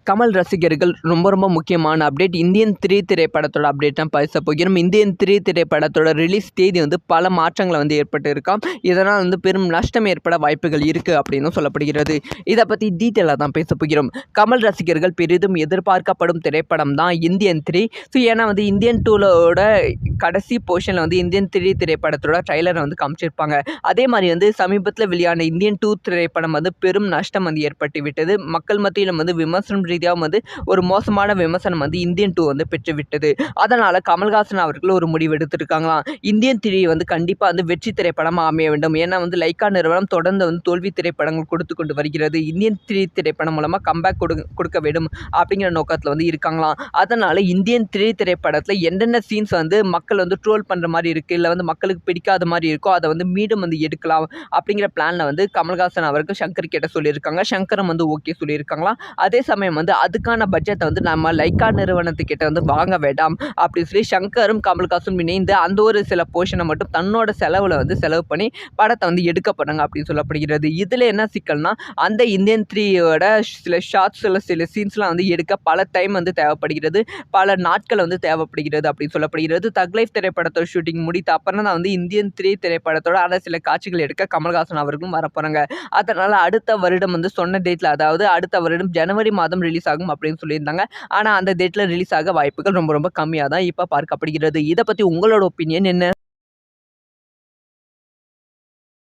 கமல் ரசிகர்கள் ரொம்ப ரொம்ப முக்கியமான அப்டேட் இந்தியன் 3 திரைப்படத்தோட அப்டேட் தான் பேச போகிறோம். இந்தியன் 3 திரைப்படத்தோட ரிலீஸ் தேதி பல மாற்றங்களை ஏற்பட்டு இருக்காம். இதனால் பெரும் நஷ்டம் ஏற்பட வாய்ப்புகள் இருக்குது அப்படின்னு சொல்லப்படுகிறது. இதை பற்றி டீட்டெயிலாக தான் பேச போகிறோம். கமல் ரசிகர்கள் பெரிதும் எதிர்பார்க்கப்படும் திரைப்படம் தான் இந்தியன் 3. ஸோ ஏன்னா இந்தியன் 2வோட கடைசி போர்ஷனில் இந்தியன் 3 திரைப்படத்தோட ட்ரைலரை காமிச்சிருப்பாங்க. அதே மாதிரி சமீபத்தில் வெளியான இந்தியன் 2 திரைப்படம் பெரும் நஷ்டம் ஏற்பட்டு விட்டது. மக்கள் மத்தியில் விமர்சனம் ரீதியாக ஒரு மோசமான விமர்சனம் இந்தியன் 2 பெற்றுவிட்டது. அதனால் கமல்ஹாசன் அவர்கள் ஒரு முடிவு எடுத்திருக்காங்களாம். இந்தியன் 3 கண்டிப்பாக வெற்றி திரைப்படமாக அமைய வேண்டும். ஏன்னா லைக்கா நிறுவனம் தொடர்ந்து தோல்வி திரைப்படங்கள் கொடுத்து கொண்டு வருகிறது. இந்தியன் 3 திரைப்படம் மூலமாக கம்பேக் கொடுக்க வேண்டும் அப்படிங்கிற நோக்கத்தில் இருக்காங்களாம். அதனால் இந்தியன் 3 திரைப்படத்தில் என்னென்ன சீன்ஸ் மக்கள் ட்ரோல் பண்ணுற மாதிரி இருக்குது, இல்லை மக்களுக்கு பிடிக்காத மாதிரி இருக்கோ அதை மீண்டும் எடுக்கலாம் அப்படிங்கிற பிளானில் கமல்ஹாசன் அவர்கள் சங்கர் கிட்ட சொல்லியிருக்காங்க. சங்கரும் ஓகே சொல்லியிருக்காங்களாம். அதே சமயம் அதுக்கான பட்ஜெட்டை நம்ம லைக்கா நிறுவனத்துக்கிட்ட வாங்க வேண்டாம் அப்படின்னு சொல்லி சங்கரும் கமல்ஹாசனும் இணைந்து அந்த ஒரு சில போர்ஷனை மட்டும் தன்னோட செலவில் செலவு பண்ணி படத்தை எடுக்க போகிறாங்க அப்படின்னு சொல்லப்படுகிறது. இதில் என்ன சிக்கல்னா அந்த இந்தியன் 3யோட சில ஷார்ட்ஸ் சில சீன்ஸ்லாம் எடுக்க பல டைம் தேவைப்படுகிறது, பல நாட்கள் தேவைப்படுகிறது அப்படின்னு சொல்லப்படுகிறது. தக் லைஃப் திரைப்படத்தோட ஷூட்டிங் முடித்த அப்புறம் தான் இந்தியன் 3 திரைப்படத்தோட சில காட்சிகள் எடுக்க கமல்ஹாசன் அவர்களும் வரப்போகிறாங்க. அதனால் அடுத்த வருடம் சொன்ன டேட்டில், அதாவது அடுத்த வருடம் ஜனவரி மாதம் ரிலீஸ் ஆகும் அப்படின்னு சொல்லியிருந்தாங்க. ஆனால் அந்த டேட்டில் ரிலீஸ் ஆக வாய்ப்புகள் ரொம்ப ரொம்ப கம்மியாக தான் இப்போ பார்க்கப்படுகிறது. இதை பற்றி உங்களோட ஒப்பீனியன் என்ன?